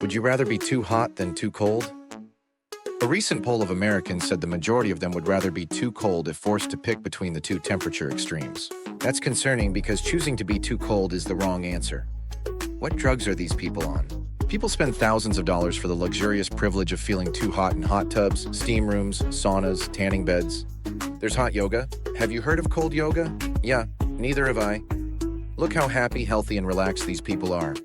Would you rather be too hot than too cold? A recent poll of Americans said the majority of them would rather be too cold if forced to pick between the two temperature extremes. That's concerning because choosing to be too cold is the wrong answer. What drugs are these people on? People spend thousands of dollars for the luxurious privilege of feeling too hot in hot tubs, steam rooms, saunas, tanning beds. There's hot yoga. Have you heard of cold yoga? Yeah, neither have I. Look how happy, healthy, and relaxed these people are.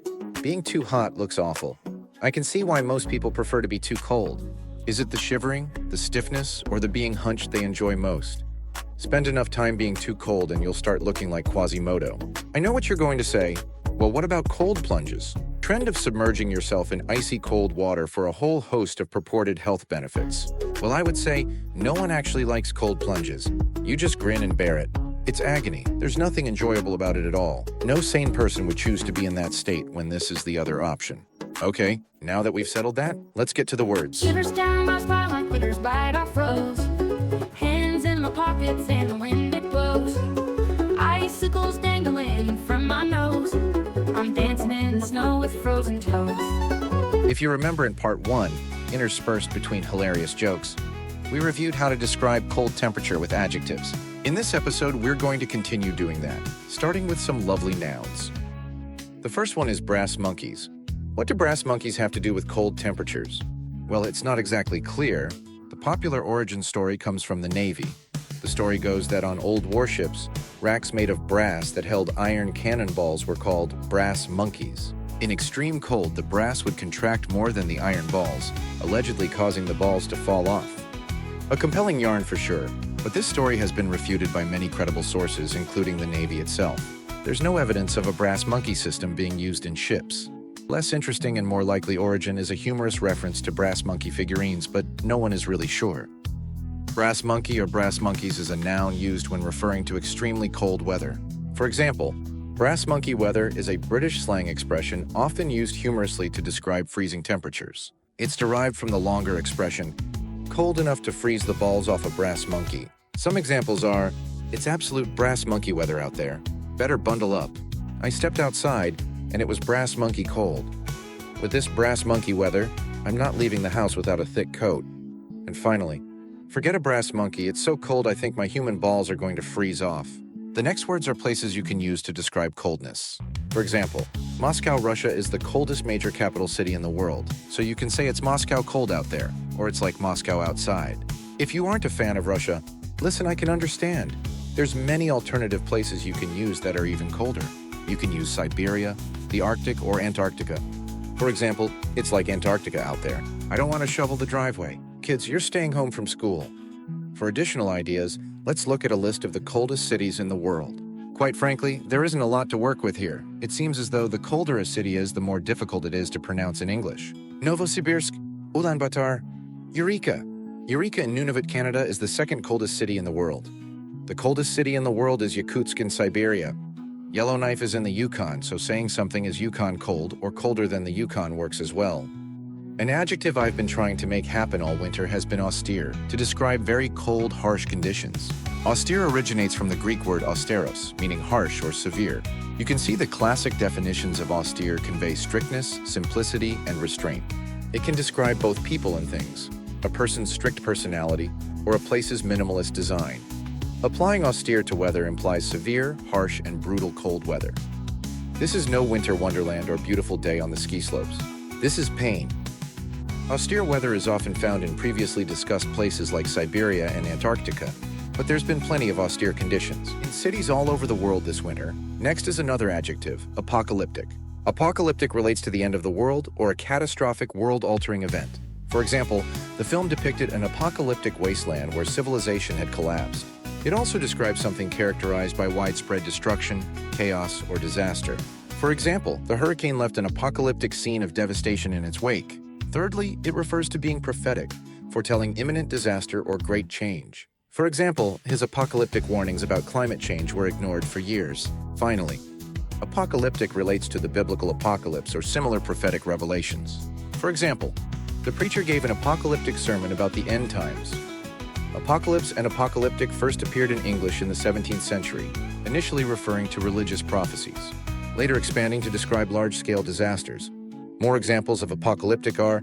Being too hot looks awful. I can see why most people prefer to be too cold. Is it the shivering, the stiffness, or the being hunched they enjoy most? Spend enough time being too cold and you'll start looking like Quasimodo. I know what you're going to say. Well, what about cold plunges? Trend of submerging yourself in icy cold water for a whole host of purported health benefits. Well, I would say no one actually likes cold plunges. You just grin and bear it. It's agony. There's nothing enjoyable about it at all. No sane person would choose to be in that state when this is the other option. Okay, now that we've settled that, let's get to the words. Shivers down my spine like quitters bite off froze. Hands in my pockets and the wind it blows. Icicles dangling from my nose. I'm dancing in the snow with frozen toes. If you remember in part 1, interspersed between hilarious jokes, we reviewed how to describe cold temperature with adjectives. In this episode, we're going to continue doing that, starting with some lovely nouns. The first one is brass monkeys. What do brass monkeys have to do with cold temperatures? Well, it's not exactly clear. The popular origin story comes from the Navy. The story goes that on old warships, racks made of brass that held iron cannonballs were called brass monkeys. In extreme cold, the brass would contract more than the iron balls, allegedly causing the balls to fall off. A compelling yarn for sure, but this story has been refuted by many credible sources, including the Navy itself. There's no evidence of a brass monkey system being used in ships. Less interesting and more likely origin is a humorous reference to brass monkey figurines, but no one is really sure. Brass monkey or brass monkeys is a noun used when referring to extremely cold weather. For example, brass monkey weather is a British slang expression often used humorously to describe freezing temperatures. It's derived from the longer expression, cold enough to freeze the balls off a brass monkey. Some examples are, it's absolute brass monkey weather out there. Better bundle up. I stepped outside, and it was brass monkey cold. With this brass monkey weather, I'm not leaving the house without a thick coat. And finally, forget a brass monkey, it's so cold I think my human balls are going to freeze off. The next words are places you can use to describe coldness. For example, Moscow, Russia is the coldest major capital city in the world, so you can say it's Moscow cold out there, or it's like Moscow outside. If you aren't a fan of Russia, listen, I can understand. There's many alternative places you can use that are even colder. You can use Siberia, the Arctic, or Antarctica. For example, it's like Antarctica out there. I don't want to shovel the driveway. Kids, you're staying home from school. For additional ideas, let's look at a list of the coldest cities in the world. Quite frankly, there isn't a lot to work with here. It seems as though the colder a city is, the more difficult it is to pronounce in English. Novosibirsk, Ulaanbaatar, Eureka. Eureka in Nunavut, Canada is the second coldest city in the world. The coldest city in the world is Yakutsk in Siberia. Yellowknife is in the Yukon, so saying something is Yukon cold or colder than the Yukon works as well. An adjective I've been trying to make happen all winter has been austere, to describe very cold, harsh conditions. Austere originates from the Greek word austeros, meaning harsh or severe. You can see the classic definitions of austere convey strictness, simplicity, and restraint. It can describe both people and things, a person's strict personality, or a place's minimalist design. Applying austere to weather implies severe, harsh, and brutal cold weather. This is no winter wonderland or beautiful day on the ski slopes. This is pain. Austere weather is often found in previously discussed places like Siberia and Antarctica, but there's been plenty of austere conditions in cities all over the world this winter. Next is another adjective, apocalyptic. Apocalyptic relates to the end of the world or a catastrophic world-altering event. For example, the film depicted an apocalyptic wasteland where civilization had collapsed. It also describes something characterized by widespread destruction, chaos, or disaster. For example, the hurricane left an apocalyptic scene of devastation in its wake. Thirdly, it refers to being prophetic, foretelling imminent disaster or great change. For example, his apocalyptic warnings about climate change were ignored for years. Finally, apocalyptic relates to the biblical apocalypse or similar prophetic revelations. For example, the preacher gave an apocalyptic sermon about the end times. Apocalypse and apocalyptic first appeared in English in the 17th century, initially referring to religious prophecies, later expanding to describe large-scale disasters. More examples of apocalyptic are: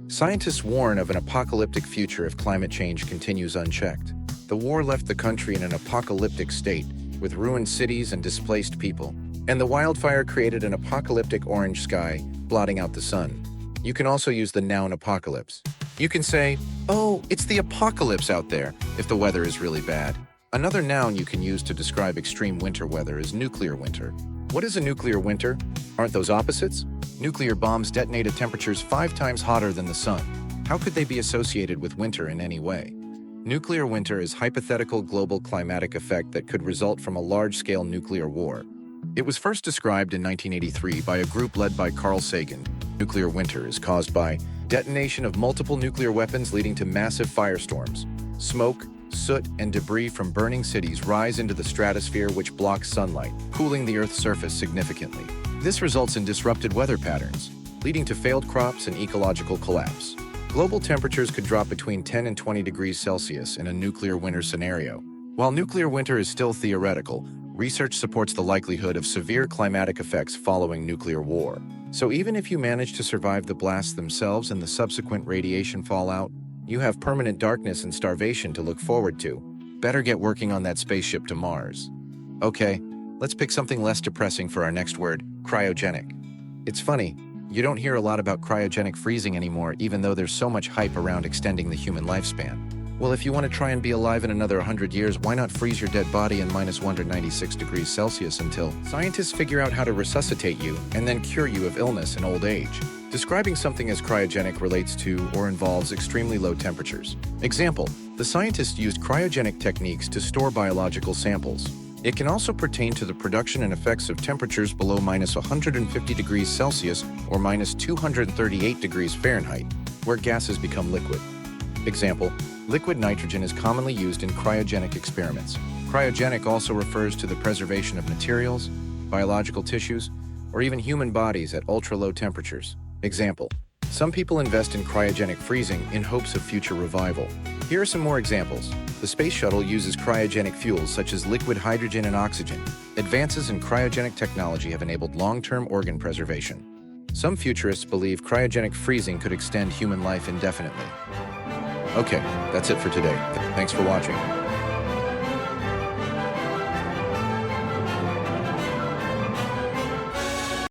scientists warn of an apocalyptic future if climate change continues unchecked. The war left the country in an apocalyptic state, with ruined cities and displaced people. And the wildfire created an apocalyptic orange sky, blotting out the sun. You can also use the noun apocalypse. You can say, "Oh, it's the apocalypse out there," if the weather is really bad. Another noun you can use to describe extreme winter weather is nuclear winter. What is a nuclear winter? Aren't those opposites? Nuclear bombs detonate at temperatures 5 times hotter than the sun. How could they be associated with winter in any way? Nuclear winter is a hypothetical global climatic effect that could result from a large-scale nuclear war. It was first described in 1983 by a group led by Carl Sagan. Nuclear winter is caused by detonation of multiple nuclear weapons leading to massive firestorms. Smoke, soot, and debris from burning cities rise into the stratosphere, which blocks sunlight, cooling the Earth's surface significantly. This results in disrupted weather patterns, leading to failed crops and ecological collapse. Global temperatures could drop between 10 and 20 degrees Celsius in a nuclear winter scenario. While nuclear winter is still theoretical, research supports the likelihood of severe climatic effects following nuclear war. So even if you manage to survive the blasts themselves and the subsequent radiation fallout, you have permanent darkness and starvation to look forward to. Better get working on that spaceship to Mars. Okay, let's pick something less depressing for our next word: cryogenic. It's funny, you don't hear a lot about cryogenic freezing anymore, even though there's so much hype around extending the human lifespan. Well, if you want to try and be alive in another 100 years, why not freeze your dead body in minus 196 degrees Celsius until scientists figure out how to resuscitate you and then cure you of illness and old age? Describing something as cryogenic relates to or involves extremely low temperatures. Example, the scientists used cryogenic techniques to store biological samples. It can also pertain to the production and effects of temperatures below minus 150 degrees Celsius or minus 238 degrees Fahrenheit, where gases become liquid. Example, liquid nitrogen is commonly used in cryogenic experiments. Cryogenic also refers to the preservation of materials, biological tissues, or even human bodies at ultra-low temperatures. Example, some people invest in cryogenic freezing in hopes of future revival. Here are some more examples. The space shuttle uses cryogenic fuels such as liquid hydrogen and oxygen. Advances in cryogenic technology have enabled long-term organ preservation. Some futurists believe cryogenic freezing could extend human life indefinitely. Okay, that's it for today. Thanks for watching.